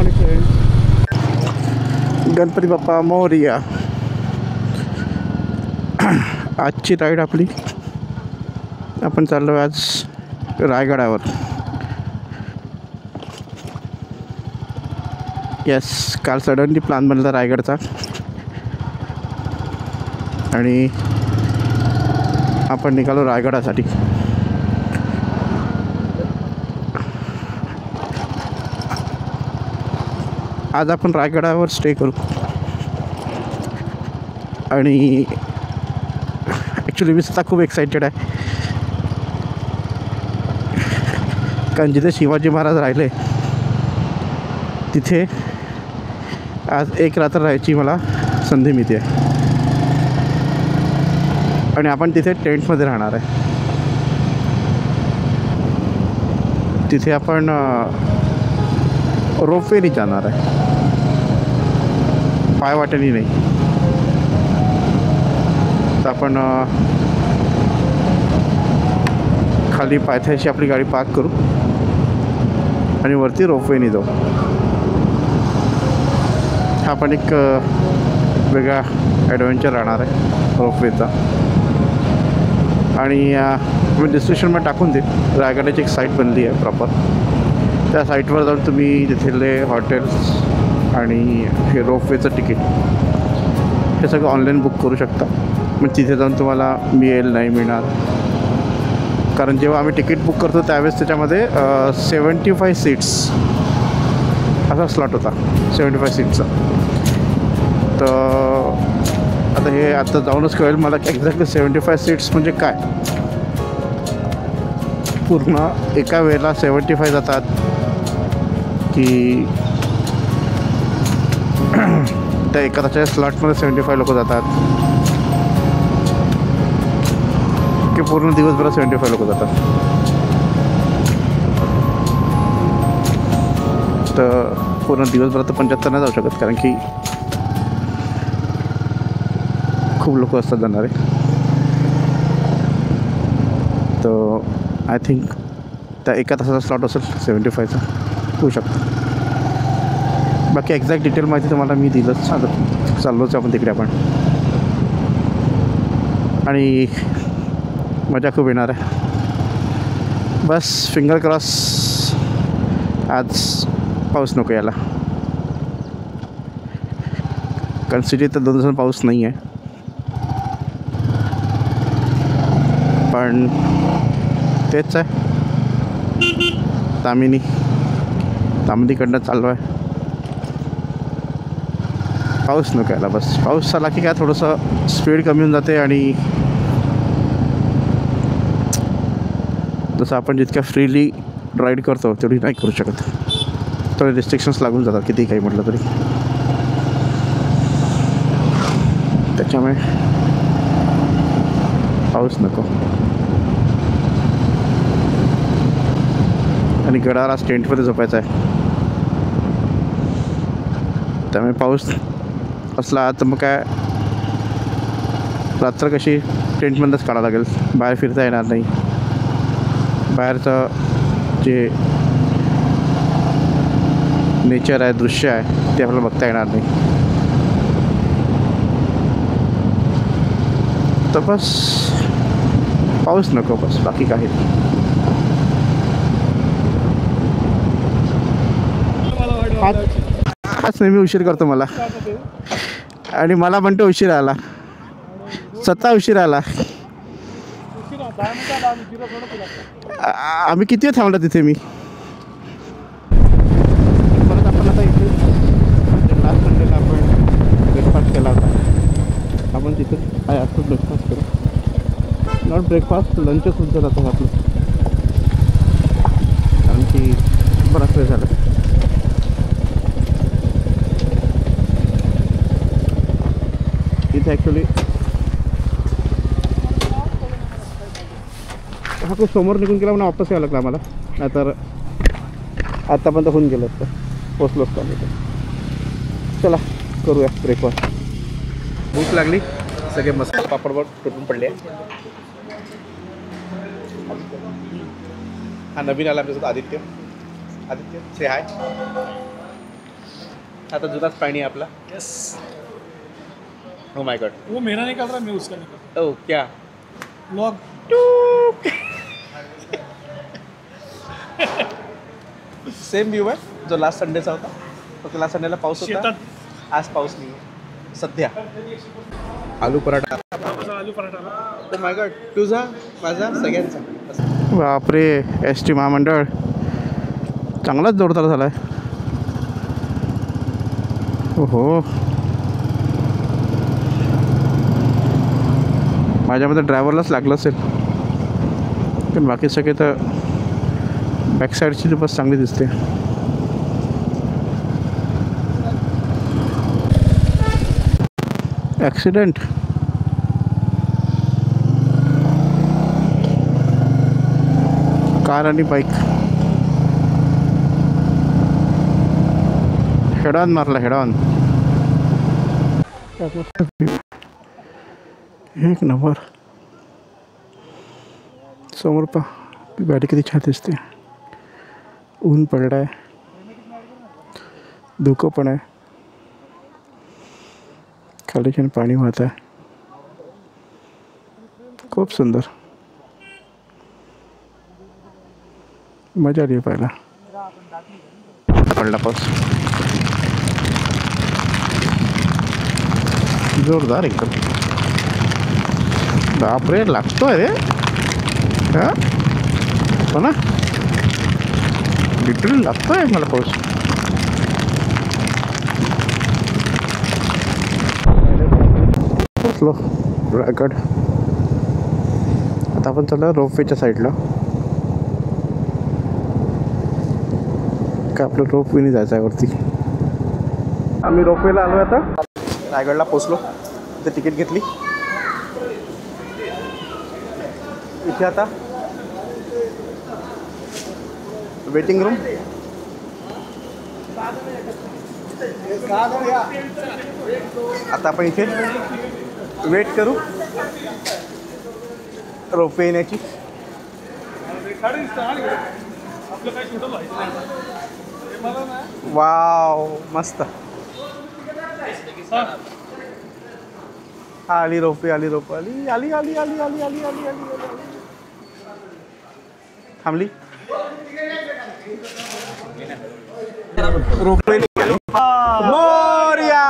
Morning friends, Ganpati Bappa Morya. आजची ride आपली, आपण चाललो आज रायगडावर। यस, काल सडनली प्लॅन बनला रायगडचा आणि आपण निघालो रायगडासाठी। आज आपण रायगडावर स्टे करू आणि ॲक्च्युली मी स्वतः खूप एक्सायटेड आहे, कारण जिथे शिवाजी महाराज राहिले तिथे आज एक रात्र राहायची मला संधी मिळते आहे आणि आपण तिथे टेंटमध्ये राहणार आहे। तिथे आपण रोपवेने जाणार आहे, पायवाटेनी नाही। तर आपण खाली पायथ्याशी आपली गाडी पार्क करू आणि वरती रोपवेने जाऊ। हा पण एक वेगळा ॲडव्हेंचर राहणार आहे रोपवेचा। आणि मी डिस्क्रिप्शनमध्ये टाकून देईन, रायगडाची एक साईट बनली आहे प्रॉपर, त्या साईटवर जाऊन तुम्ही तिथले हॉटेल्स आणि हे रोपवेचं तिकीट हे सगळं ऑनलाईन बुक करू शकता। मग तिथे जाऊन तुम्हाला मिळेल नाही मिळणार, कारण जेव्हा आम्ही तिकीट बुक करतो त्यावेळेस त्याच्यामध्ये 75 सीट्स असा स्लॉट होता, 75 सीटचा। तर आता हे आता जाऊनच कळेल मला की एक्झॅक्टली 75 सीट्स म्हणजे काय। पूर्ण एका वेळेला 75 जातात की त्या एका त्याच्या स्लॉटमध्ये 75 लोक जातात की पूर्ण दिवसभरात 75 लोक जातात। तर पूर्ण दिवसभरात 75 नाही जाऊ शकत, कारण की खूप लोक असतात जाणारे। तर आय थिंक त्या एका तासाचा स्लॉट असेल 75चा, होऊ शकतं। बाकी एक्झॅक्ट डिटेल माहिती तुम्हाला मी दिलंच, आता चाललोच आपण तिकडे आपण, आणि मजा खूप येणार आहे। बस फिंगर क्रॉस आज पाऊस नको यायला, कारण सिटीत तर 2 दिवसांनी पाऊस नाही आहे, पण तेच आहे तामिनीकडनं चाललो आहे। पाऊस नको यायला, बस पाऊस आला की काय थोडंसं स्पीड कमी होऊन जाते आणि जसं आपण जितक्या फ्रीली राईड करतो तेवढी नाही करू शकत, थोडे रिस्ट्रिक्शन्स लागून जातात किती काही म्हटलं तरी। त्याच्यामुळे पाऊस नको, आणि गडावर आज टेंटमध्ये झोपायचं आहे, त्यामुळे पाऊस असला तर मग काय रात्र कशी टेंटमधूनच काढावं लागेल, बाहेर फिरता येणार नाही। बाहेरचं जे नेचर आहे, दृश्य आहे, ते आपल्याला बघता येणार नाही। तर बस पाऊस नको, बस बाकी काही नाही। हाच नेहमी उशीर करतो मला, आणि मला म्हणतो उशीर आला, स्वतः उशीर आला। आम्ही किती वेळ थांबला तिथे मी। परत आपण आता इथे लास्ट संडेला आपण ब्रेकफास्ट केला होता, आपण तिथे काय असतो ब्रेकफास्ट करू, नॉट ब्रेकफास्ट, लंचच सुद्धा जातो आपलं, कारण की बराच वेळ झाला। इथे ॲक्च्युली हा खूप समोर निघून गेला, म्हणून वापस यावं लागलं आम्हाला, नाहीतर आतापर्यंत होऊन गेलं असतं, पोचलो असतो आम्ही। चला करूया ब्रेकफास्ट, भूक लागली, सगळे मस्त पापडवर तुटून पडले। हा नवीन आला आमच्यासोबत आदित्य, से हाय। आता जुनाच पाणी आहे आपला. यस, ओ माय गॉड, वो मेरा निकल रहा है, मैं उसका निकल ओ क्या व्लॉग. सेम व्यू आहे जो लास्ट संडेचा होता. फक्त लास्ट संडेला पाऊस होता, शेतात आज पाऊस नाही आहे सध्या. आलू पराठा, आलू पराठा. ओ माय गॉड, तुझा माझा सगळ्यांचा. बापरे, एस टी महामंडळ चांगलाच जोरदार झाला आहे. हो, माझ्यामध्ये ड्रायव्हरलाच लागलं असेल, पण बाकी सगळे तर बॅक साईडची बस चांगली दिसते. ॲक्सिडेंट, कार आणि बाईक हेड ऑन मारला, हेड ऑन. एक नंबर. समोर पा गाडी किती छान दिसते. ऊन पडलं आहे, धुकं पण आहे, खाली छान पाणी वाहत आहे. खूप सुंदर, मजा आली पाहायला. पडला पाऊस जोरदार एकदम. बापरे, लागतोय रे. हां, हो ना, लिटरली लागतोय मला पाऊस. पोचलो रायगड. आता आपण चाललो रोपवेच्या साईडला. का आपलं रोपवेने जायचं आहे वरती. आम्ही रोपवेला आलो आहे आता. रायगडला पोचलो, इथे तिकीट घेतली. इथे आता वेटिंग रूम. आता आपण इथे वेट करू रोपवे येण्याची. वाव, मस्त. आली रोपवे, आली रोपवे, आली आली आली आली आली आली आली आली. थांबली रोपवे. मोरया,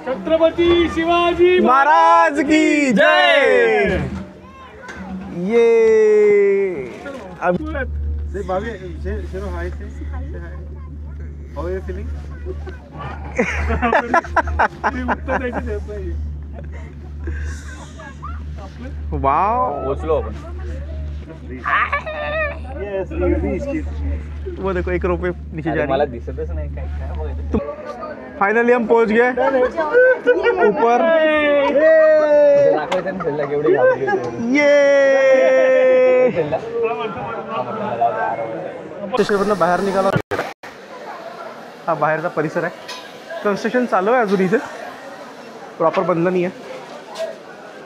छत्रपती शिवाजी महाराज की जय. ये वाव, पोचलो आपण. वो देखो 1 रुपये नीचे जा रही मला है. दिसतच नाही काय काय बघायचं. फाइनली हम पहुंच गए ऊपर. दाखवायचं ना त्याला केवढे घाबरले होते. ये त्याला स्टेशनवरनं बाहेर निघाला. हा बाहेरचा परिसर आहे. कन्स्ट्रक्शन चालू आहे अजून इथे, प्रॉपर बनलं नाही आहे.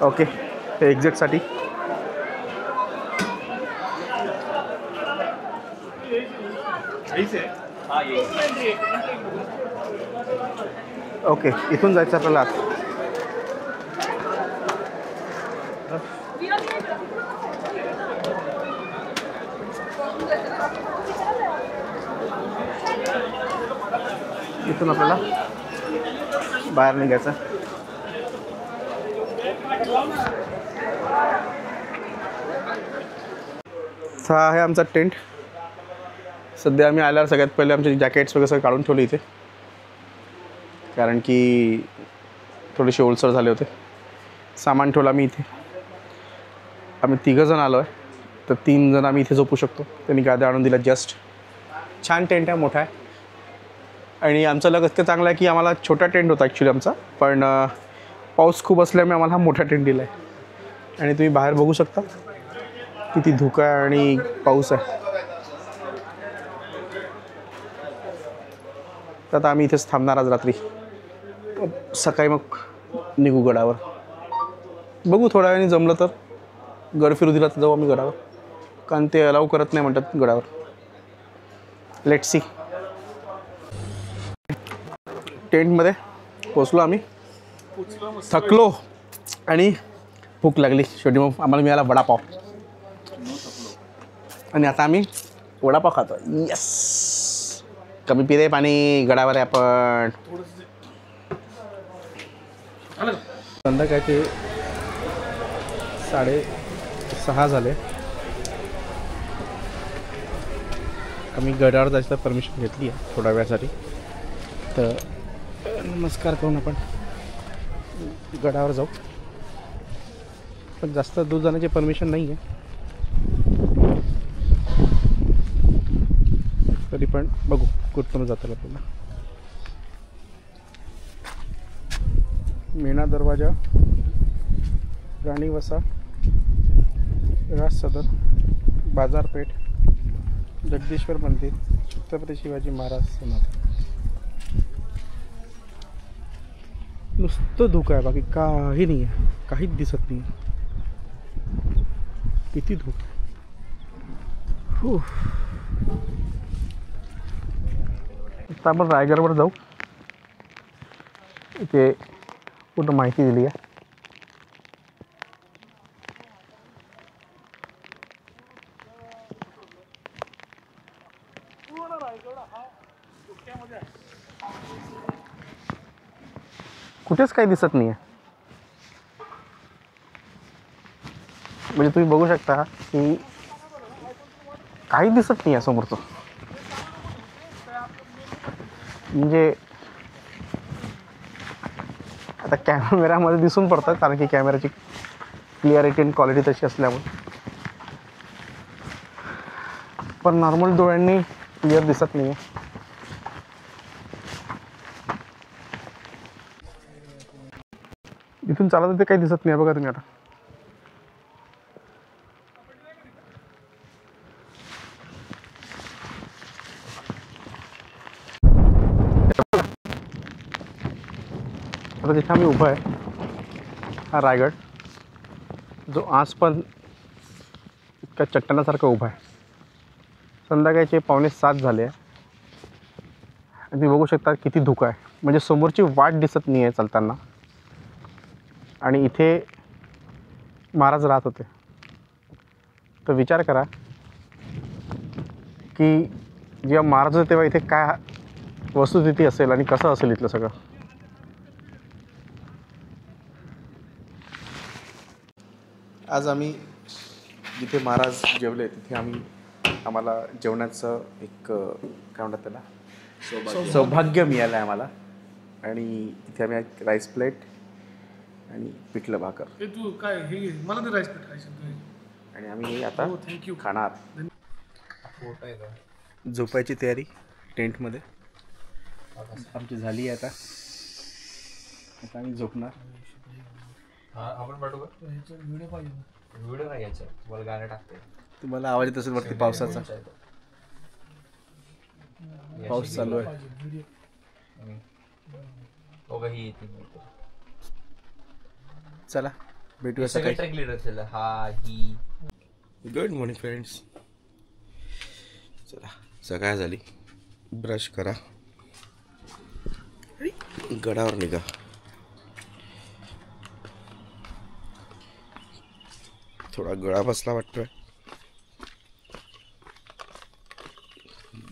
ओके, हे एक्झिटसाठी. ओके, इथून जायचं आपल्याला आत. इथून आपल्याला बाहेर निघायचं. हा आहे आमचा टेंट. सध्या आम्ही आल्यावर सगळ्यात पहिले आमचे जॅकेट्स वगैरे सगळे काढून ठेवले इथे, कारण की थोडेसे ओलसर झाले होते. सामान ठेवलं आम्ही इथे. आम्ही 3 जण आलो आहे, तर 3 जण आम्ही इथे झोपू शकतो. त्यांनी गाद्या आणून दिल्या. जस्ट छान टेंट आहे, मोठा आहे. आणि आमचं लग इतकं चांगलं आहे की आम्हाला छोटा टेंट होता ॲक्च्युली आमचा, पण पाऊस खूप असल्यामुळे आम्हाला हा मोठा टेंट दिला आहे. आणि तुम्ही बाहेर बघू शकता किती धुकं आहे आणि पाऊस आहे. तर आता आम्ही इथेच थांबणार आज रात्री. सकाळी मग निघू गडावर. बघू थोड्या वेळाने जमलं तर गड फिरू दिला तर जाऊ आम्ही गडावर, कारण ते अलाव करत नाही म्हणतात गडावर. Let's see. टेंटमध्ये पोचलो आम्ही, पोचलो मस्त. थकलो आणि भूक लागली. शेवटी मग आम्हाला मिळाला वडापाव आणि आता आम्ही वडापाव खातो. यस, कमी पिरे पाणी, गडावर आहे आपण. संध्याकाळचे 6:30 झाले. आम्ही गडावर जायचं परमिशन घेतली आहे थोड्या वेळासाठी. तर नमस्कार करून आपण गडावर जाऊ. पण जास्त दूर जाण्याची परमिशन नाही आहे, तरी पण बघू कुठून जातं आपल्याला. मेणा दरवाजा, राणी वसा, राज सदर, बाजारपेठ, जगदीश्वर मंदिर, छत्रपती शिवाजी महाराज समाधी. नुसतं धुकं आहे, बाकी काही नाही आहे, काहीच दिसत नाही. किती धूप. आता आपण रायगडवर जाऊ. इथे पूर्ण माहिती दिली आहे. कुठेच काही दिसत नाही आहे. म्हणजे तुम्ही बघू शकता की काही दिसत नाही आहे समोरचं. म्हणजे आता कॅमेऱ्यामध्ये दिसून पडतं, कारण की कॅमेऱ्याची क्लिअरिटी आणि क्वालिटी तशी असल्यामुळे. पण नॉर्मल डोळ्यांनी क्लिअर दिसत नाही आहे. इथून चालत ते काही दिसत नाही. बघा तुम्ही आता जिथे आम्ही उभा आहे हा रायगड, जो आज पण इतका चट्टानासारखा उभा आहे. संध्याकाळचे 6:45 झाले आहे आणि तुम्ही बघू शकता किती धुकं आहे. म्हणजे समोरची वाट दिसत नाही आहे चालताना. आणि इथे महाराज राहत होते. तर विचार करा की जेव्हा महाराज होते तेव्हा इथे काय वस्तुस्थिती असेल आणि कसं असेल इथलं सगळं. आज आम्ही जिथे महाराज जेवले तिथे आम्हाला जेवणाचं एक काय म्हणतात त्याला सौभाग्य मिळालं आहे आम्हाला. आणि इथे आम्ही राईस प्लेट आणि पिठलं भाकर. हे तू काय हे मला ते राईस पेट आणि आम्ही आता थँक्यू खाणार. झोपायची तयारी टेंटमध्ये आमची झाली आहे. आता आम्ही झोपणार. आपण पाठवू का व्हिडिओ पाहिजे. व्हिडिओ नाही घ्यायचा, तुम्हाला गाणं टाकते. तुम्हाला आवाज येत असेल वरती पावसाचा. पाऊस चालू आहे. चला भेटूया सकाळी. Good morning friends. चला सकाळ झाली. ब्रश करा, गडावर निघा. थोडा गळा बसला वाटतोय.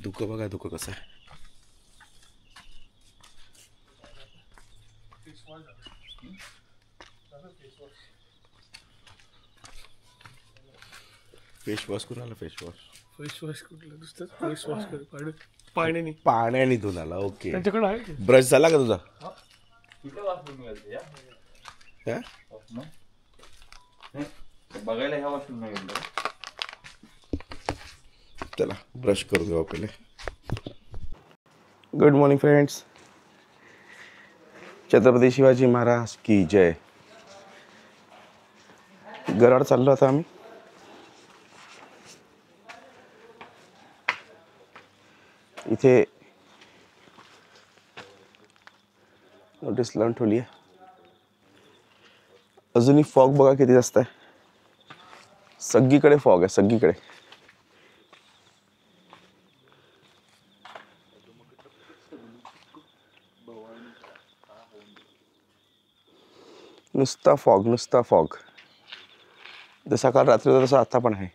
धुकं बघा, धुकं कसं आहे. फेस वॉश करून आला. फेस वॉश कुठलं नुसतं फेस वॉश कर पाण्याने पाण्याने धुवून आला. ओके. त्यांच्याकडे आहे. ब्रश झाला का तुझा? बघायला ह्या वॉशरूम नाही गेलं. चला ब्रश करून घेऊ पहिले. Good morning friends. Chhatrapati Shivaji Maharaj की जय. गडावर चाललो आता आम्ही. इथे नोटीस लावून ठेवली आहे. अजूनही फॉग बघा किती जास्त आहे. सगळीकडे फॉग आहे, सगळीकडे. नुसता फॉग जसा काल रात्री होता तसा आता पण आहे.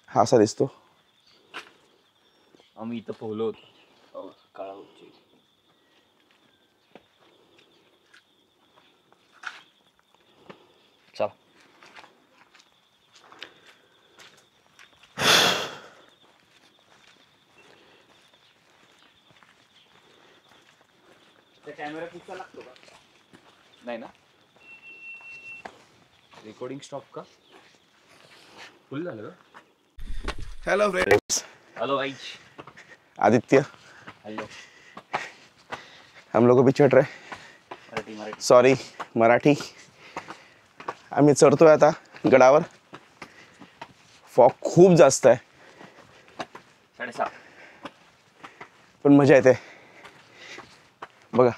हा असा दिसतो. आम्ही इथं पोहलो होतो काळा उच्ची. चल कॅमेरा किती लागतो का? नाही ना. रेकॉर्डिंग स्टॉप का? फुल झालं का? Hello friends. हेलो भाई. आदित्य. हेलो. हम लोग भी चढ़ रहे. सॉरी मराठी. आम्ही चढतोय आता गडावर. फॉग खूप जास्त आहे 7:30. पण मजा येते बघा.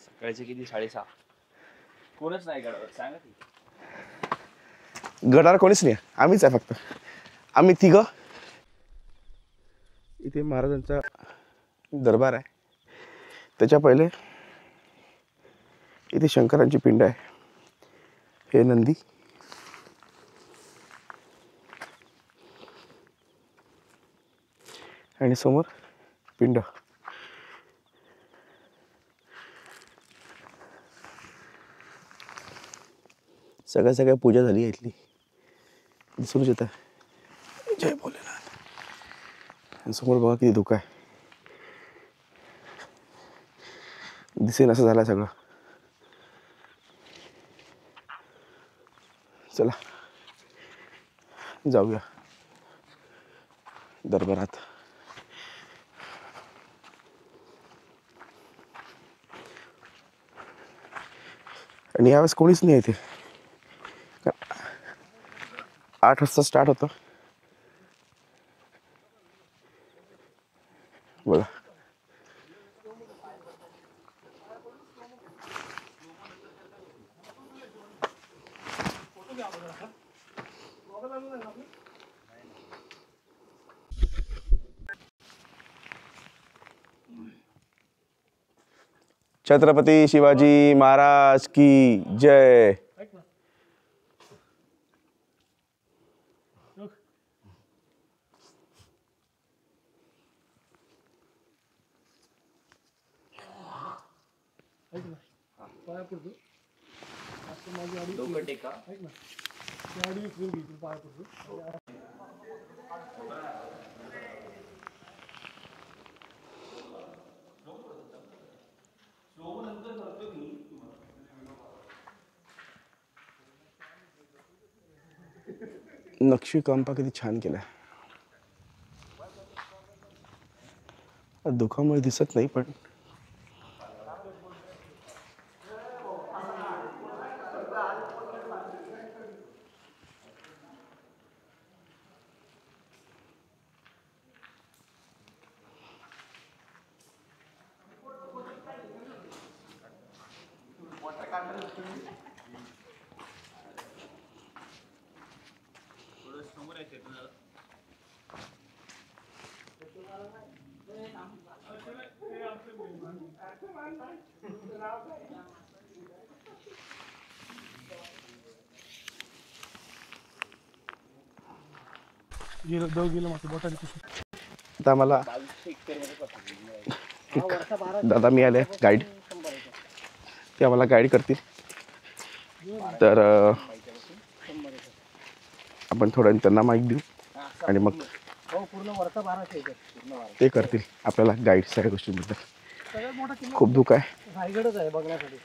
सकाळचे किती 6:30. कोणच नाही गडावर सांगा ती. गडावर कोणीच नाही. आम्हीच आहे फक्त. आम्ही तिघं. इथे महाराजांचा दरबार आहे. त्याच्या पहिले इथे शंकरांची पिंड आहे. हे नंदी. आणि समोर पिंड. सगळ्या पूजा झाली आहे इथली. दिसूनच येत आहे. जय भोलेनाथ. आणि समोर बघा किती धुकं आहे. दिसेन असं झालं सगळं. चला जाऊया दरबारात. आणि यावेळेस कोणीच नाही इथे. 8 वाजता स्टार्ट होतं. बघा छत्रपती शिवाजी महाराज की जय. ऐक ना. ऐक ना. पाया पडतो. आता माझी गाडी लवकर टेका. ऐक ना. गाडी विकून घे. पाया पडतो. नक्षीकाम पहा किती छान केलंय. दुखामुळे दिसत नाही पण गेलं देव गेलं माझं बोटाने कुठे. आता आम्हाला दादा मिळाले गाईड. ते आम्हाला गाईड करतील. तर आपण थोडं त्यांना माहिती देऊ आणि मग ते करतील आपल्याला गाईड सगळ्या गोष्टींबद्दल. खूप दुःख आहे. रायगडच आहे बघण्यासाठी.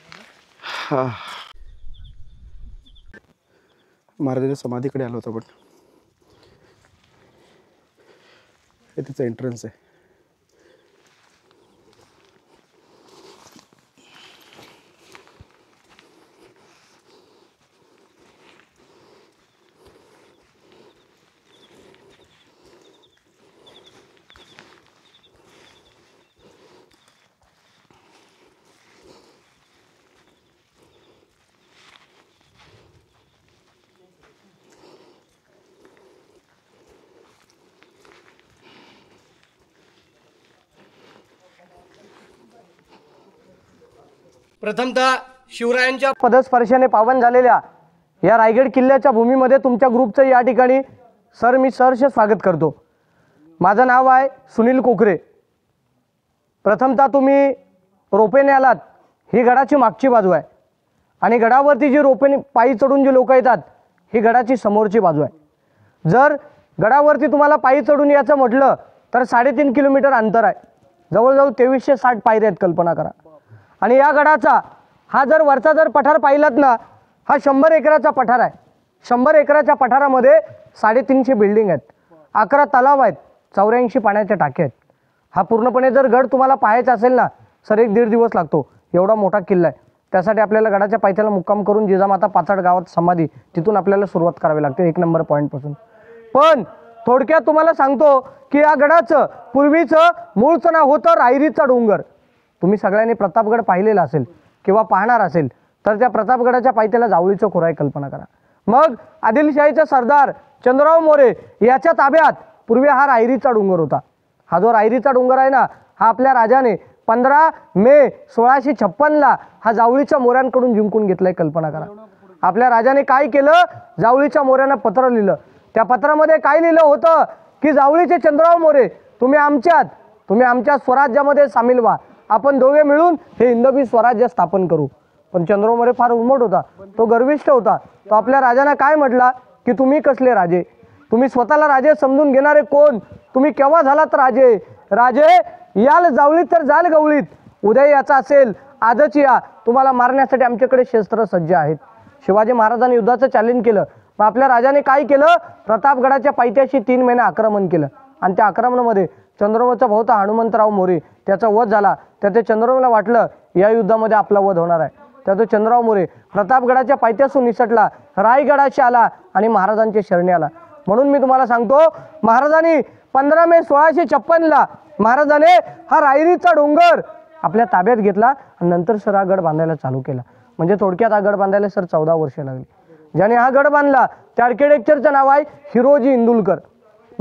हा महाराजांच्या समाधीकडे आलो होतो पण हे तिचं एंट्रन्स आहे. प्रथमतः शिवरायांच्या पदस्पर्शाने पावन झालेल्या या रायगड किल्ल्याच्या भूमीमध्ये तुमच्या ग्रुपचं या ठिकाणी सर मी सहर्ष स्वागत करतो. माझं नाव आहे सुनील कोकरे. प्रथमतः तुम्ही रोपेने आलात, ही गडाची मागची बाजू आहे आणि गडावरती जी रोपेने पायी चढून जी लोक येतात ही गडाची समोरची बाजू आहे. जर गडावरती तुम्हाला पायी चढून यायचं म्हटलं तर 3.5 किलोमीटर अंतर आहे, जवळजवळ 2360 पायऱ्या आहेत, कल्पना करा. आणि या गडाचा हा जर वरचा जर पठार पाहिलात ना, हा 100 एकराचा पठार आहे. 100 एकराच्या पठारामध्ये 350 बिल्डिंग आहेत, 11 तलाव आहेत, 84 पाण्याच्या टाक्या आहेत. हा पूर्णपणे जर गड तुम्हाला पाहायचा असेल ना सर 1-1.5 दिवस लागतो, एवढा मोठा किल्ला आहे. त्यासाठी आपल्याला गडाच्या पायथ्याला मुक्काम करून जिजामाता पाचाड गावात समाधी, तिथून आपल्याला सुरुवात करावी लागते 1 नंबर पॉईंटपासून. पण थोडक्यात तुम्हाला सांगतो की या गडाचं पूर्वीचं मूळचं नाव होतं रायरीचा डोंगर. तुम्ही सगळ्यांनी प्रतापगड पाहिलेला असेल किंवा पाहणार असेल तर त्या प्रतापगडाच्या पायथ्याला जावळीचं खोरं आहे, कल्पना करा. मग आदिलशाहीचा सरदार चंद्रराव मोरे याच्या ताब्यात पूर्वी हा रायरीचा डोंगर होता. हा जो रायरीचा डोंगर आहे ना, हा आपल्या राजाने 15 मे 1656ला हा जावळीच्या मोऱ्यांकडून जिंकून घेतलाय, कल्पना करा. आपल्या राजाने काय केलं, जावळीच्या मोऱ्यांना पत्र लिहिलं. त्या पत्रामध्ये काय लिहिलं होतं की जावळीचे चंद्रराव मोरे तुम्ही आमच्या स्वराज्यामध्ये सामील व्हा, आपण दोघे मिळून हे हिंदवी स्वराज्य स्थापन करू. पण चंद्रराव मोरे फार उर्मट होता, तो गर्विष्ठ होता. तो आपल्या राजांना काय म्हटला की तुम्ही कसले राजे, तुम्ही स्वतःला राजे समजून घेणारे कोण, तुम्ही केव्हा झालात राजे, राजे याल जावळीत तर जाल गवळीत, उद्या याचा असेल आजच या, तुम्हाला मारण्यासाठी आमच्याकडे शस्त्र सज्ज आहेत. शिवाजी महाराजांनी युद्धाचं चॅलेंज केलं. मग आपल्या राजाने काय केलं, प्रतापगडाच्या पायथ्याशी 3 महिने आक्रमण केलं आणि त्या आक्रमणामध्ये चंद्ररावचा भाऊ होता हनुमंतराव मोरे, त्याचा वध झाला. त्या चंद्ररावला वाटलं या युद्धामध्ये आपला वध होणार आहे. त्यात चंद्रराव मोरे प्रतापगडाच्या पायथ्यासून निसटला, रायगडाशी आला आणि महाराजांच्या शरणी आला. म्हणून मी तुम्हाला सांगतो, महाराजांनी 15 मे 1656ला महाराजाने हा रायरीचा डोंगर आपल्या ताब्यात घेतला आणि नंतर सर हा गड बांधायला चालू केला. म्हणजे थोडक्यात हा गड बांधायला सर 14 वर्षे लागली. ज्याने हा गड बांधला त्या आर्किटेक्चरचं नाव आहे हिरोजी इंदुलकर.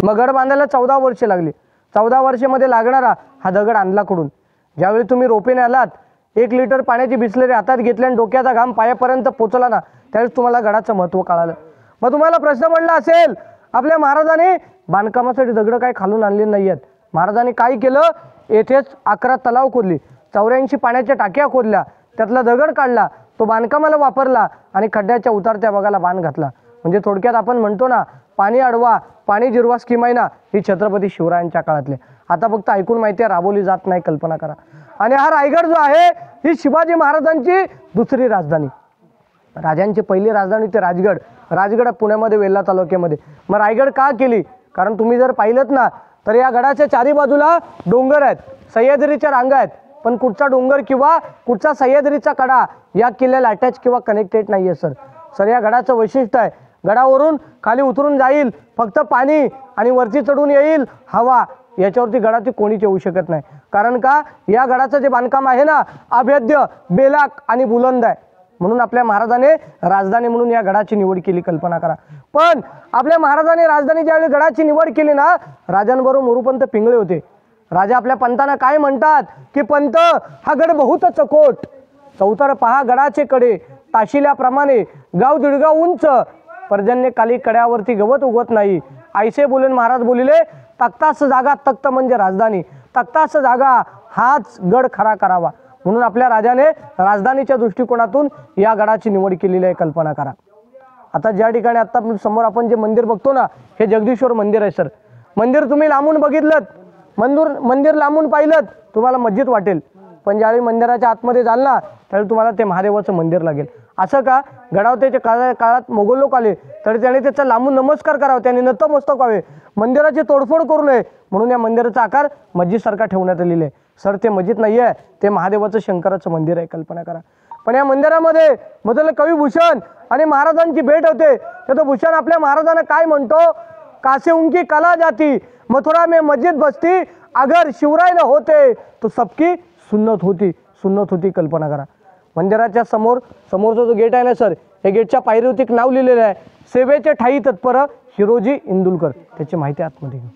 मग गड बांधायला 14 वर्षे लागली. 14 वर्षामध्ये लागणारा हा दगड आणला कुठून. ज्यावेळी तुम्ही रोपेने आलात, 1 लिटर पाण्याची बिसलेरी हातात घेतली आणि डोक्याचा घाम पायापर्यंत पोचला ना, त्यावेळेस तुम्हाला गडाचं महत्त्व कळालं. मग तुम्हाला प्रश्न पडला असेल, आपल्या महाराजांनी बांधकामासाठी दगड काय खालून आणले नाही आहेत. महाराजांनी काय केलं, येथेच 11 तलाव खोदले, 84 पाण्याच्या टाक्या खोदल्या, त्यातला दगड काढला, तो बांधकामाला वापरला आणि खड्ड्याच्या उतारत्या भागाला बांध घातला. म्हणजे थोडक्यात आपण म्हणतो ना, पाणी अडवा पाणी जिरवा स्कीम आहे ना, ही छत्रपती शिवरायांच्या काळातले. आता फक्त ऐकून माहिती आहे, राबवली जात नाही, कल्पना करा. आणि हा रायगड जो आहे ही शिवाजी महाराजांची दुसरी राजधानी. राजांची पहिली राजधानी ते राजगड. राजगड पुण्यामध्ये वेल्हा तालुक्यामध्ये. मग रायगड का केली, कारण तुम्ही जर पाहिलं ना तर या गडाच्या 4ही बाजूला डोंगर आहेत, सह्याद्रीच्या रांगा आहेत. पण कुठचा डोंगर किंवा कुठचा सह्याद्रीचा कडा या किल्ल्याला अटॅच किंवा कनेक्टेड नाही आहे सर. या गडाचं वैशिष्ट्य आहे, गडावरून खाली उतरून जाईल फक्त पाणी आणि वरती चढून येईल हवा. याच्यावरती गडाची कोणीच येऊ शकत नाही. कारण का, या गडाचं जे बांधकाम आहे ना, अभेद्य, बेलाक आणि बुलंद आहे. म्हणून आपल्या महाराजाने राजधानी म्हणून या गडाची निवड केली, कल्पना करा. पण आपल्या महाराजांनी राजधानी ज्यावेळी गडाची निवड केली ना, राजांबरोबर मोरूपंत पिंगळे होते. राजा आपल्या पंतांना काय म्हणतात की पंत हा गड बहुत चकोट, चौतर पहा गडाचे कडे, ताशिल्याप्रमाणे गाव दीडगाव उंच, पर्जन्य काली कड्यावरती गवत उगवत नाही. ऐसे बोलून महाराज बोलिले, तख्तास जागा, तख्त म्हणजे राजधानी, तख्तास जागा हाच गड खरा करावा. म्हणून आपल्या राजाने राजधानीच्या दृष्टिकोनातून या गडाची निवड केलेली आहे, कल्पना करा. आता ज्या ठिकाणी आता समोर आपण जे मंदिर बघतो ना, हे जगदीश्वर मंदिर आहे सर. मंदिर तुम्ही लांबून बघितलं, मंदिर लांबून पाहिलं तुम्हाला मस्जिद वाटेल, पण ज्यावेळी मंदिराच्या आतमध्ये जाल ना त्यावेळी तुम्हाला ते महादेवाचं मंदिर लागेल. असं का, गडावतेच्या काळात मोगल लोक आले तर त्याने त्याचा लांबून नमस्कार करावा, त्याने नतमस्तक व्हावे, मंदिराची तोडफोड करू नये, म्हणून या मंदिराचा आकार मस्जिदसारखा ठेवण्यात आलेला आहे. सर ते मस्जिद नाही आहे, ते महादेवाचं शंकराचं मंदिर आहे, कल्पना करा. पण या मंदिरामध्ये मधलं कविभूषण आणि महाराजांची भेट होते. तर तो भूषण आपल्या महाराजांना काय म्हणतो, कासे उनकी कला जाती, मथुरा में मस्जिद बसती, अगर शिवराय न होते तो सबकी सुन्नत होती, कल्पना करा. मंदिराच्या समोरचा जो गेट आहे ना सर, या गेटच्या पायरीवरती एक नाव लिहिलेलं आहे, सेवेचे ठाई तत्पर हिरोजी इंदुलकर. त्याची माहिती आतमध्ये घेऊ.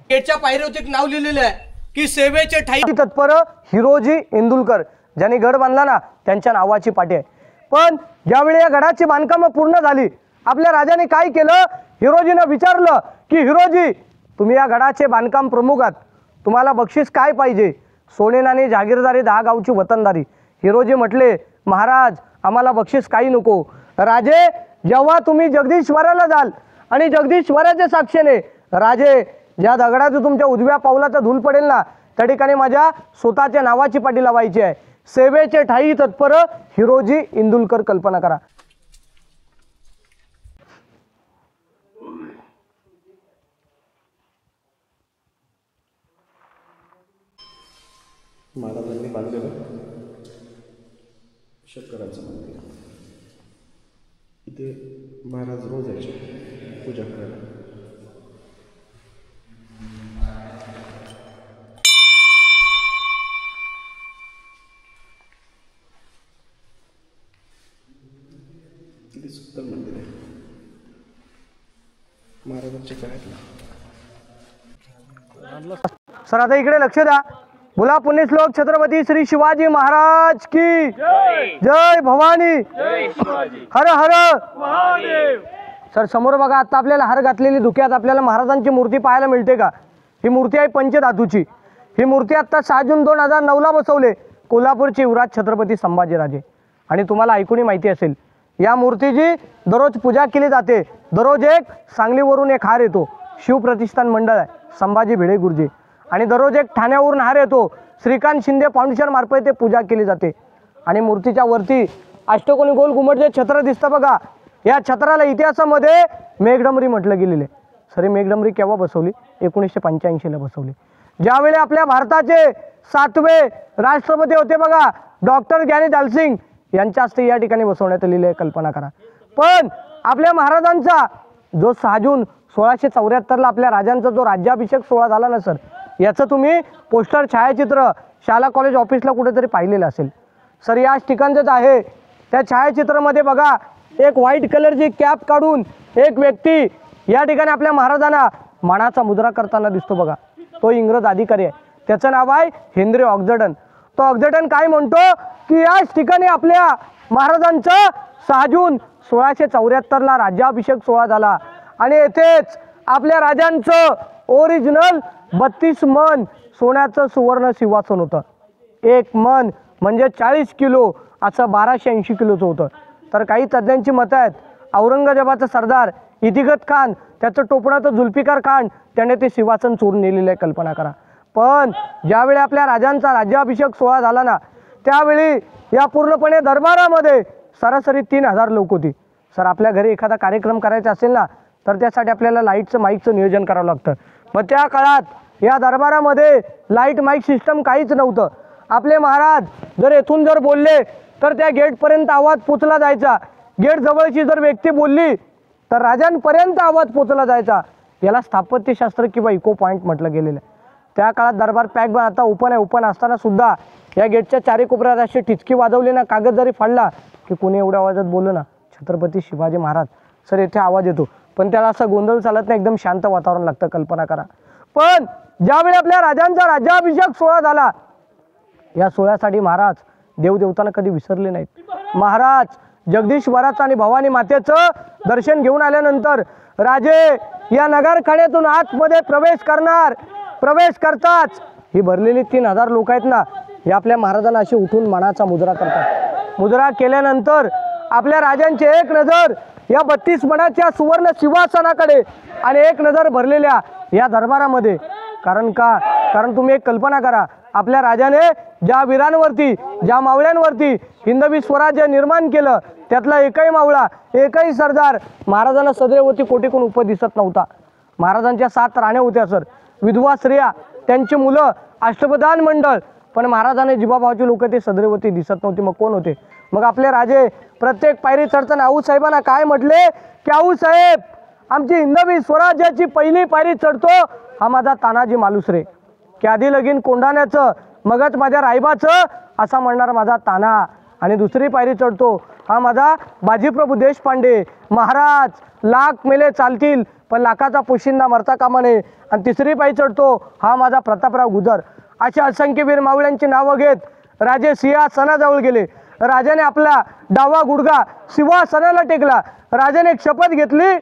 गेटच्या पायरीवरती एक नाव लिहिलेलं आहे की सेवेचे ठाई तत्पर हिरोजी इंदुलकर. ज्यांनी गड बांधला ना त्यांच्या नावाची पाटी आहे. पण ज्यावेळी या गडाची बांधकामं पूर्ण झाली, आपल्या राजाने काय केलं, हिरोजीनं विचारलं की हिरोजी तुम्ही या गडाचे बांधकाम प्रमुख आहात, तुम्हाला बक्षीस काय पाहिजे? सोने नाणे जागीरदारी 10 गावची वतनदारी. हिरोजी म्हटले महाराज आम्हाला बक्षीस काही नको. राजे जेव्हा तुम्ही जगदीश्वराला जाल आणि जगदीश्वराच्या साक्षीने राजे ज्या दगडात तुमच्या उजव्या पावलाचा धूल पडेल ना त्या ठिकाणी माझ्या स्वतःच्या नावाची पाटी लावायची आहे. सेवेचे ठाई तत्पर हिरोजी इंदुलकर. कल्पना करा. महाराजांनी बांधलेलं शंकराचं मंदिर. इथे महाराज रोज यायचे पूजा करायला. किती सुंदर मंदिर आहे महाराजांच्या काळातलं. सर आता इकडे लक्ष द्या. बोला पुण्यश्लोक छत्रपती श्री शिवाजी महाराज की जय. भवानी हर हर महादेव. सर समोर बघा, आता आपल्याला हार घातलेली धुक्यात आपल्याला महाराजांची मूर्ती पाहायला मिळते का? ही मूर्ती आहे पंचधातूची. ही मूर्ती आता 6 जून 2009ला बसवले कोल्हापूरचे युवराज छत्रपती संभाजीराजे. आणि तुम्हाला ऐकूनही माहिती असेल या मूर्तीची दररोज पूजा केली जाते. दररोज एक सांगलीवरून एक हार येतो, शिवप्रतिष्ठान मंडळ आहे संभाजी भिडे गुरुजी, आणि दररोज एक ठाण्यावरून हार येतो श्रीकांत शिंदे फाउंडेशन मार्फत ते पूजा केली जाते. आणि मूर्तीच्या वरती अष्टकोनी गोल घुमट जे छत्र दिसतं बघा, या छत्राला इतिहासामध्ये मेघडंबरी म्हटलं गेलेलं आहे. सर मेघडंबरी केव्हा बसवली? 1985ला बसवली. ज्यावेळी आपल्या भारताचे 7वे राष्ट्रपती होते बघा डॉक्टर ज्ञानी दालसिंग यांच्या हस्ते या ठिकाणी बसवण्यात आलेली आहे. कल्पना करा. पण आपल्या महाराजांचा जो 6 जून 1674ला आपल्या राजांचा जो राज्याभिषेक सोहळा झाला ना सर, याचं तुम्ही पोस्टर छायाचित्र शाला कॉलेज ऑफिसला कुठेतरी पाहिलेलं असेल. सर याच ठिकाणचंच आहे. त्या छायाचित्रामध्ये बघा एक व्हाईट कलरची कॅप काढून एक व्यक्ती या ठिकाणी आपल्या महाराजांना मानाचा मुद्रा करताना दिसतो बघा. तो इंग्रज अधिकारी आहे, त्याचं नाव आहे हेनरी ऑक्झर्टन. तो ऑक्झर्टन काय म्हणतो की याच ठिकाणी आपल्या महाराजांचा 6 जून 1674ला राज्याभिषेक सोहळा झाला आणि येथेच आपल्या राजांचं ओरिजिनल 32 मन सोन्याचं सुवर्ण सिंहासन होतं. 1 मन म्हणजे 40 किलो, असं 1280 किलोचं होतं. तर काही तज्ज्ञांची मतं आहेत औरंगजेबाचा सरदार इतिगत खान, त्याचं टोपणं तर जुल्फिकार खान, त्याने ते सिंहासन चोरून नेलेलं आहे. कल्पना करा. पण ज्यावेळी आपल्या राजांचा राज्याभिषेक सोहळा झाला ना त्यावेळी या पूर्णपणे दरबारामध्ये सरासरी 3000 लोक होती. सर आपल्या घरी एखादा कार्यक्रम करायचा असेल ना तर त्यासाठी आपल्याला लाईटचं माईकचं नियोजन करावं लागतं. मग त्या काळात या दरबारामध्ये लाईट माईक सिस्टम काहीच नव्हतं. आपले महाराज जर येथून जर बोलले तर त्या गेटपर्यंत आवाज पोचला जायचा. गेट जवळची जर व्यक्ती बोलली तर राजांपर्यंत आवाज पोचला जायचा. याला स्थापत्यशास्त्र किंवा इको पॉईंट म्हटलं गेलेलं आहे. त्या काळात दरबार पॅक बन आता ओपन आहे. ओपन असताना सुद्धा या गेटच्या चारी कोपऱ्यात अशी ठिचकी वाजवली ना, कागद जरी फाडला की कोणी एवढ्या आवाजात बोललं ना छत्रपती शिवाजी महाराज सर येथे आवाज येतो. पण त्याला असं गोंधळ चालत नाही, एकदम शांत वातावरण लागतं. कल्पना करा. पण ज्यावेळी आपल्या राजांचा राज्याभिषेक सोहळा झाला या सोहळ्यासाठी महाराज देवदेवतांना कधी विसरले नाहीत. महाराज जगदीश्वराचं आणि भवानी मातेचं दर्शन घेऊन आल्यानंतर राजे या नगरखान्यातून आतमध्ये प्रवेश करणार. प्रवेश करताच ही भरलेली 3000 लोक आहेत ना, हे आपल्या महाराजांना अशी उठून मानाचा मुद्रा करतात. मुद्रा केल्यानंतर आपल्या राजांची एक नजर या 32 मणाच्या सुवर्ण सिंहासनाकडे आणि एक नजर भरलेल्या या दरबारामध्ये. कारण तुम्ही एक कल्पना करा, आपल्या राजाने ज्या वीरांवरती ज्या मावळ्यांवरती हिंदवी स्वराज्य निर्माण केलं त्यातला एकही मावळा एकही सरदार महाराजांना सदैवती कोटीकून उप दिसत नव्हता. महाराजांच्या 7 राण्या होत्या सर, विधवा स्त्रिया, त्यांची मुलं, अष्टप्रधान मंडळ, पण महाराजांनी जिबाभावाची लोक ते सदैवती दिसत नव्हती. मग कोण होते? मग आपले राजे प्रत्येक पायरी चढताना आऊसाहेबांना काय म्हटले की आऊसाहेब आमची हिंदवी स्वराज्याची पहिली पायरी चढतो हा माझा तानाजी मालुसरे, की आधी लगीन कोंढाण्याचं मगच माझ्या रायबाचं असा म्हणणार माझा ताना, आणि दुसरी पायरी चढतो हा माझा बाजीप्रभू देशपांडे महाराज, लाख मेले चालतील पण लाखाचा पोशिंदा मरता कामा नये, आणि तिसरी पायरी चढतो हा माझा प्रतापराव गुजर. अशा असंख्य वीर मावळ्यांची नावं घेत राजे सिंहासनाजवळ गेले. राजाने आपला डावा गुडघा सिंहासनाला टेकला. राजाने एक शपथ घेतली,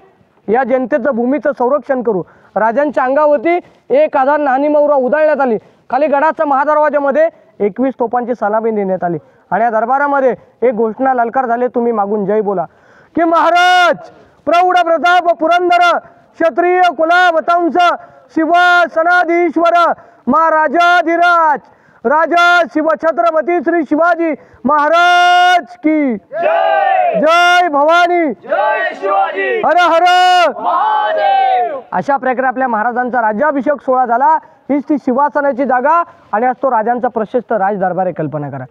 या जनतेचं भूमीचं संरक्षण करू. राजांच्या अंगावरती 1000 नाणी मौरा उधळण्यात आली. खाली गडाच्या महादरवाजामध्ये 21 तोफांची सलामी देण्यात आली. आणि या दरबारामध्ये एक घोषणा ललकार झाले, तुम्ही मागून जय बोला, की महाराज प्रौढ प्रताप पुरंदर क्षत्रिय कुलावतंस सिंहासनाधीश्वर महाराजाधिराज राजा शिव छत्रपती श्री शिवाजी महाराज की जय भवानी, हर हर महादेव. अशा प्रकारे आपल्या महाराजांचा राज्याभिषेक सोहळा झाला. हीच ती सिंहासनाची जागा आणि आज तो राजांचा प्रशस्त राज दरबार आहे. कल्पना करा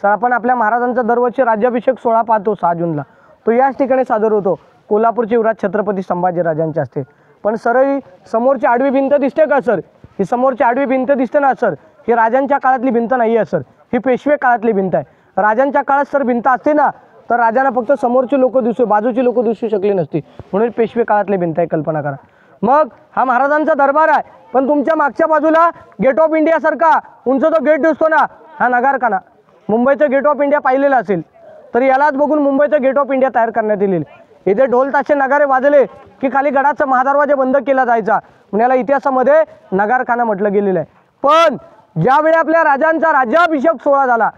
सर, आपण आपल्या महाराजांचा दरवर्षी राज्याभिषेक सोहळा पाहतो 6 जूनला. तो याच ठिकाणी सादर होतो, कोल्हापूरचे युवराज छत्रपती संभाजीराजांच्या हस्ते. पण सर, ही समोरची आडवी भिंत दिसते का सर? ही समोरची आडवी भिंत दिसते ना सर, ही राजांच्या काळातली भिंत नाही आहे सर, ही पेशवे काळातली भिंत आहे. राजांच्या काळात सर भिंत असते ना, तर राजांना फक्त समोरची लोक दिसू, बाजूची लोक दिसू शकली नसती, म्हणून पेशवे काळातली भिंत आहे. कल्पना करा. मग हा महाराजांचा दरबार आहे, पण तुमच्या मागच्या बाजूला गेट ऑफ इंडिया सारखा उंच तो गेट दिसतो ना, हा नगारखाना. मुंबईचं गेट ऑफ इंडिया पाहिलेलं असेल तर यालाच बघून मुंबईचं गेट ऑफ इंडिया तयार करण्यात येईल. इथे ढोल ताशे नगारे वाजले की खाली गडाचा महादरवाजा बंद केला जायचा, म्हणून याला इतिहासामध्ये नगारखाना म्हटलं गेलेलं आहे. पण ज्यावेळी आपल्या राजांचा राज्याभिषेक सोहळा झाला,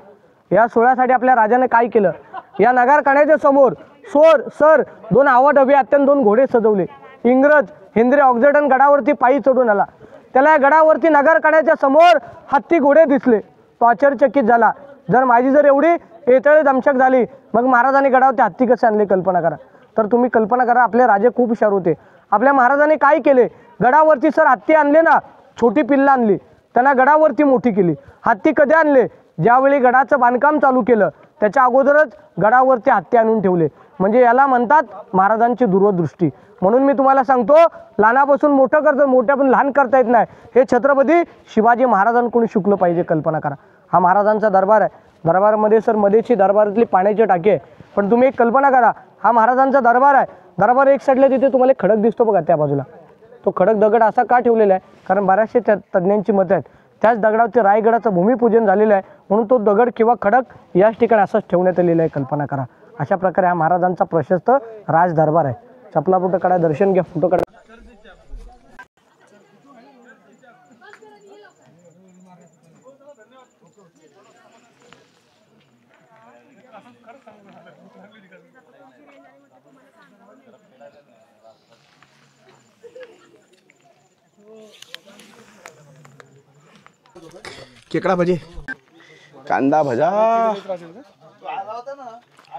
या सोहळ्यासाठी आपल्या राजाने काय केलं, या नगारखान्याच्या समोर सर 2 आवाढव्य अत्यंत 2 घोडे सजवले. इंग्रज हेनरी ऑक्झर्टन गडावरती पायी चढून आला. त्याला या गडावरती नगारखान्याच्या समोर हत्ती घोडे दिसले. तो आश्चर्यचकित झाला. जर माझी एवढी येतळे दमशक झाली, मग महाराजांनी गडावरती हत्ती कसे आणले? कल्पना करा. तर तुम्ही कल्पना करा, आपले राजे खूप हुशार होते. आपल्या महाराजांनी काय केले, गडावरती सर हत्ती आणले ना, छोटी पिल्लं आणली, त्यांना गडावरती मोठी केली. हत्ती कधी आणले? ज्यावेळी गडाचं बांधकाम चालू केलं त्याच्या अगोदरच गडावरती हत्ती आणून ठेवले. म्हणजे याला म्हणतात महाराजांची दूरदृष्टी. म्हणून मी तुम्हाला सांगतो, लहानापासून मोठं करतं, मोठ्या पण लहान करता येत नाही. हे छत्रपती शिवाजी महाराजांकडून शिकलं पाहिजे. कल्पना करा, हा महाराजांचा दरबार आहे. दरबारामध्ये सर मध्येची दरबारातली पाण्याची टाकी आहे. पण तुम्ही एक कल्पना करा, हा महाराजांचा दरबार आहे. दरबार एक साईडला तिथे तुम्हाला खडक दिसतो बघा त्या बाजूला, तो खडक दगड असा का ठेवलेला आहे? कारण बऱ्याचशा तज्ज्ञांची मत आहेत त्याच दगडावरती रायगडाचं भूमिपूजन झालेलं आहे, म्हणून तो दगड किंवा खडक याच ठिकाणी असंच ठेवण्यात आलेला आहे. कल्पना करा. अशा प्रकारे हा महाराजांचा प्रशस्त राज दरबार आहे. चपला फोटो काढा, दर्शन घ्या, फोटो काढा. खेकडा भजी, कांदा भजा,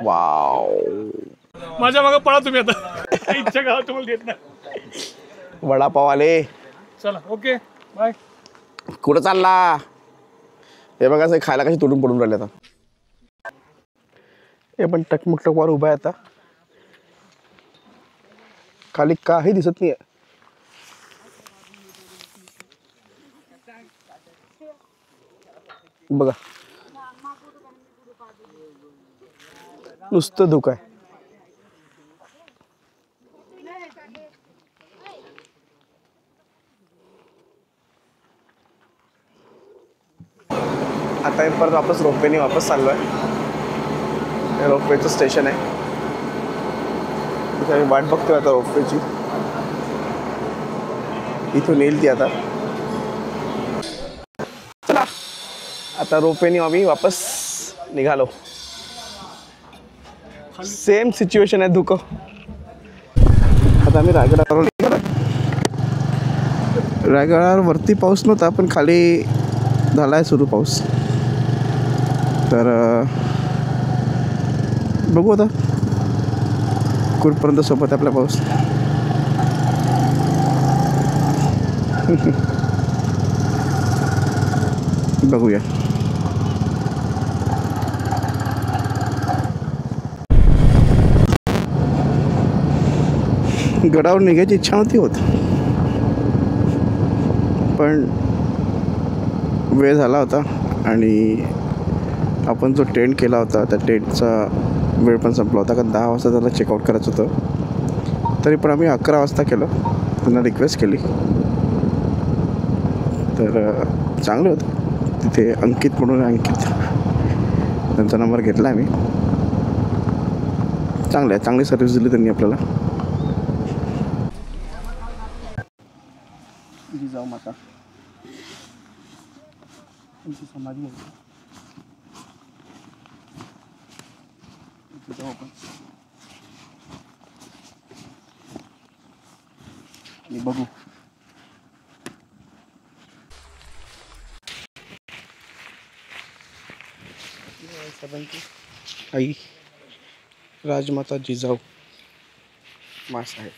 वाव. माझ्या मागे पळा तुम्ही आता. इच्छा गाव तुम्हाला देत नाही. वडापाव आले. चला, ओके, बाय. कुठं चालला? हे बघा असं खायला कशी तुटून पडून राहिले आता. हे पण टकमुकटकवर उभा आहे आता. खाली काही दिसत नाही. बघा नुसतं धुकं आहे. आता हे परत वापस रोपवेने वापस चाललो आहे. हे रोपवेचं स्टेशन आहे. इथे वाट बघतोय आता रोपवेची. इथून येईल ती आता. चला आता रोपवेने आम्ही वापस निघालो. सेम सिच्युएशन आहे, धुकं. आता आम्ही रायगडावर निघालो. रायगडावर वरती पाऊस नव्हता, पण खाली झाला आहे सुरू पाऊस. तर बघू आता कुठपर्यंत सोबत आपला पाऊस. बघूया. गडावर निघायची इच्छा नव्हती होत, पण वेळ झाला होता आणि आपण जो टेंट केला होता त्या टेंटचा वेळ पण संपला होता. कारण 10 वाजता त्याला चेकआउट करायचं होतं. तरी पण आम्ही 11 वाजता केलं. त्यांना रिक्वेस्ट केली. तर चांगलं होतं. तिथे अंकित म्हणून, अंकित त्यांचा नंबर घेतला आहे मी. चांगली सर्व्हिस दिली त्यांनी आपल्याला. जिजाऊ माता त्यांची समाधी आहे. जाऊ आपण आणि बघू. आई राजमाता जिजाऊ मासाहेब.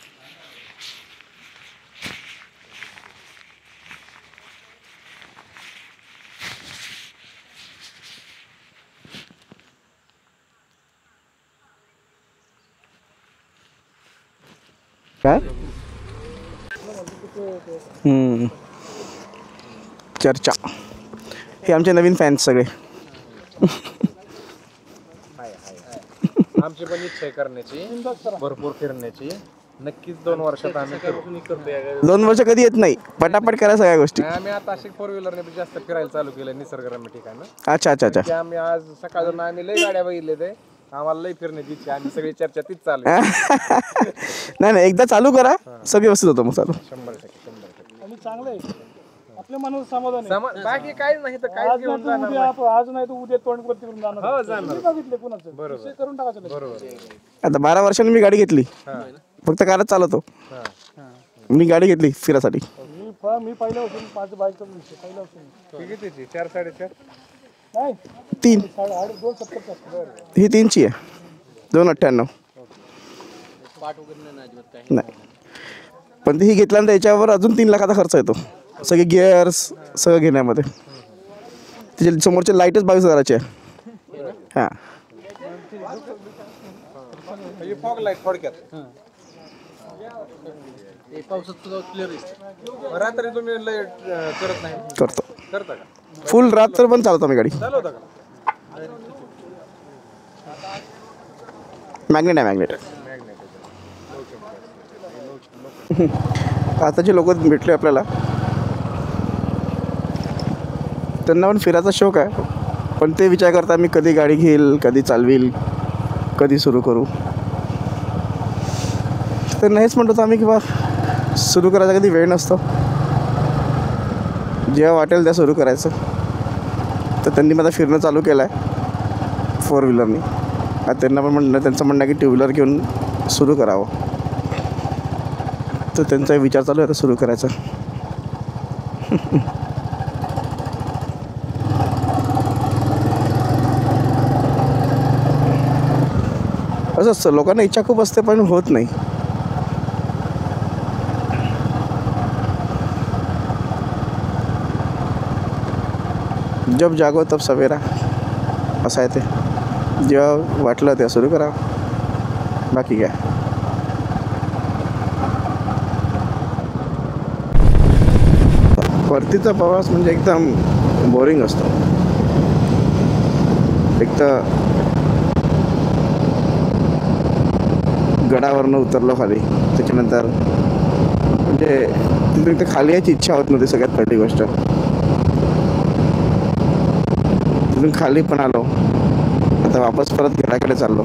काय चर्चा. हे आमचे नवीन फॅन्स सगळे. आमची पण इच्छा आहे करण्याची, भरपूर फिरण्याची. नक्कीच 2 वर्षात आम्ही करू. 2 वर्ष कधी येत नाही, पटापट करा सगळ्या गोष्टी. आम्ही आता अशी 4 व्हीलरने जास्त फिरायला चालू केलं निसर्गरम्य ठिकाण. अच्छा अच्छा अच्छा. की आम्ही आज सकाळून आम्ही लई गाड्या बघितले ते, आम्हाला लई फिरण्याची इच्छा. आम्ही सगळी चर्चा तीच चालू आहे. नाही एकदा चालू करा, सगळं व्यवस्थित होतं मग चालू. 100% आणि चांगलं आहे, आपल्या मनाचं समाधान आहे. बाकी काहीच नाही तर काय आज घेऊन नाही तर जाणार. उद्या, आज नाही तर उद्या तोंड वरती करून जाणार. हो, जाणार. तुम्ही बघितले कुणाचं विषय करून टाकायचं. बरोबर. आता 12 वर्षांनी मी गाडी घेतली, फक्त कारच चालवतो. मी गाडी घेतली फिरासाठी. मी पहिल्यापासून 5 बाईकचा विषय पहिल्यापासून. कितीची 4 4.5 नाही 3 270 ही 3ची आहे. 298 नाही, पण ही घेतल्यानंतर याच्यावर अजून 3 लाखाचा खर्च येतो. सगळे गिअर्स सगळं घेण्यामध्ये. त्याच्या समोरचे लाईटच 22,000ची आहे. हां फॉग लाईट थोडक्यात. रात्री तुम्ही लाईट करत नाही? करतो, करता का? फुल रात्र पण चालवतो मी गाडी. चालवता का? मॅग्नेट आहे, मॅग्नेट. आता जे लोक भेटले आपल्याला त्यांना पण फिरायचा शौक आहे, पण ते विचार करता मी कधी गाडी घेईल, कधी चालवील, कधी सुरू करू. तर नाहीच म्हणतो तर आम्ही, किंवा सुरू करायचा कधी वेळ नसतो. जेव्हा वाटेल त्या सुरू करायचं. तर त्यांनी माझा फिरणं चालू केलं आहे 4 व्हीलरनी. आता त्यांना पण त्यांचं म्हणणं आहे की 2 व्हीलर घेऊन सुरू करावं. तर त्यांचा विचार चालू आहे आता सुरू करायचा. असं असतं, लोकांना इच्छा खूप असते पण होत नाही. जब जागो तब सवेरा असं आहे ते. जेव्हा वाटलं तेव्हा सुरू करा, बाकी काय. परतीचा प्रवास म्हणजे एकदम बोरिंग असतो. एक तर गडावरनं उतरलो खाली, त्याच्यानंतर म्हणजे तिथे खाली यायची इच्छा होत नव्हती. सगळ्यात पहिली गोष्ट तिथून खाली पण आलो. आता वापस परत घराकडे चाललो.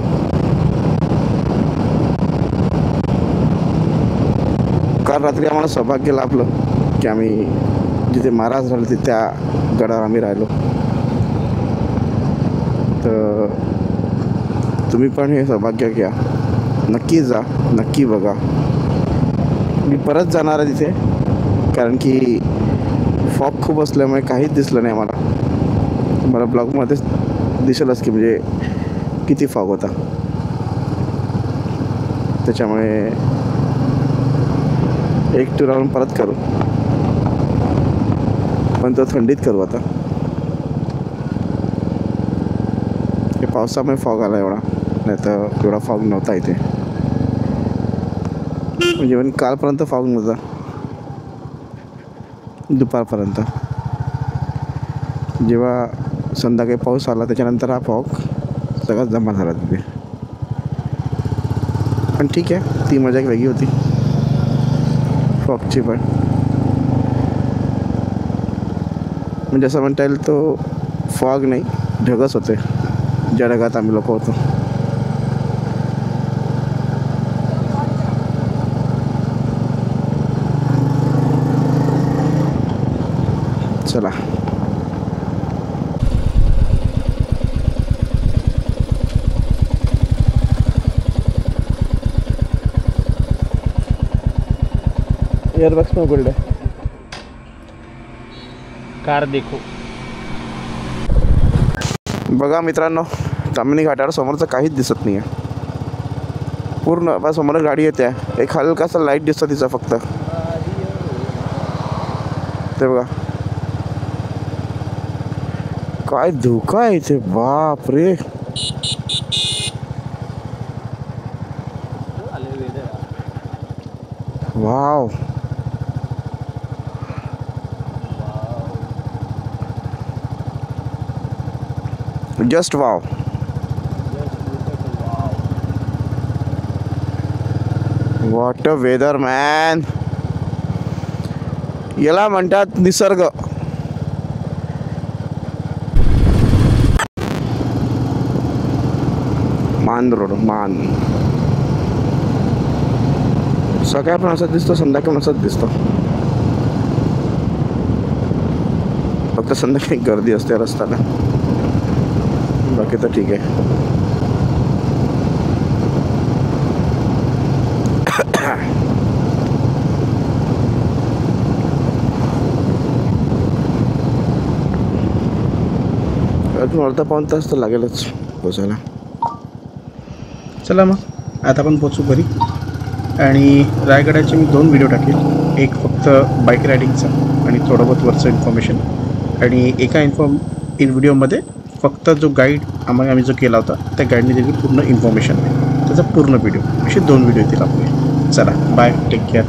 काल रात्री आम्हाला सौभाग्य लाभलं की आम्ही जिथे महाराज राहिले तिथे त्या गडावर आम्ही राहिलो. तर तुम्ही पण हे सौभाग्य घ्या, नक्की जा, नक्की बघा. मी परत जाणार आहे तिथे, कारण की फॉग खूप असल्यामुळे काहीच दिसलं नाही मला. मला ब्लॉगमध्ये दिसेलच की म्हणजे किती फॉग होता. त्याच्यामुळे एक टूर राऊंड परत करू, पण तो थंडीत करू. आता हे पावसामुळे फॉग आला एवढा, नाही तर एवढा फॉग नव्हता इथे. म्हणजे पण कालपर्यंत फॉग नव्हता, दुपारपर्यंत. जेव्हा संध्याकाळी पाऊस आला त्याच्यानंतर हा फॉग सगळा जमा झाला तिथे. पण ठीक आहे, ती मजा एक वेगळी होती फॉगची पण. म्हणजे असं म्हणता येईल तो फॉग नाही, ढगच होते. ज्या जगात आम्ही लोक होतो. चला एअरबॅग्स पण उघडले. कार देखो. बघा मित्रांनो, तामिनी घाटावर समोरचं काहीच दिसत नाही आहे. पूर्ण बस समोर गाडी येते, एक हलकासा लाईट दिसतो तिचा फक्त. ते बघा काय धोका आहे इथे, बाप रे. Wow, just wow. What a weather man. याला म्हणतात निसर्ग. मान रोड, मान. सकाळी पण असंच दिसतो, संध्याकाळी पण असंच दिसतो. फक्त संध्याकाळी गर्दी असते रस्त्याला, बाकी तर ठीक आहे. अजून अर्धा पाऊण तास तर लागेलच पोचायला. चला मग आता आपण पोचू घरी. आणि रायगडाचे मी 2 व्हिडिओ टाकेल, एक फक्त बाईक रायडिंगचा आणि थोडं बहुत वरचं इन्फॉर्मेशन, आणि एका व्हिडिओमध्ये फक्त जो गाईड आम्ही जो केला होता त्या गाईडने दिलेली पूर्ण इन्फॉर्मेशन, त्याचा पूर्ण व्हिडिओ, असे 2 व्हिडिओ येतील आपले. चला बाय, टेक केअर.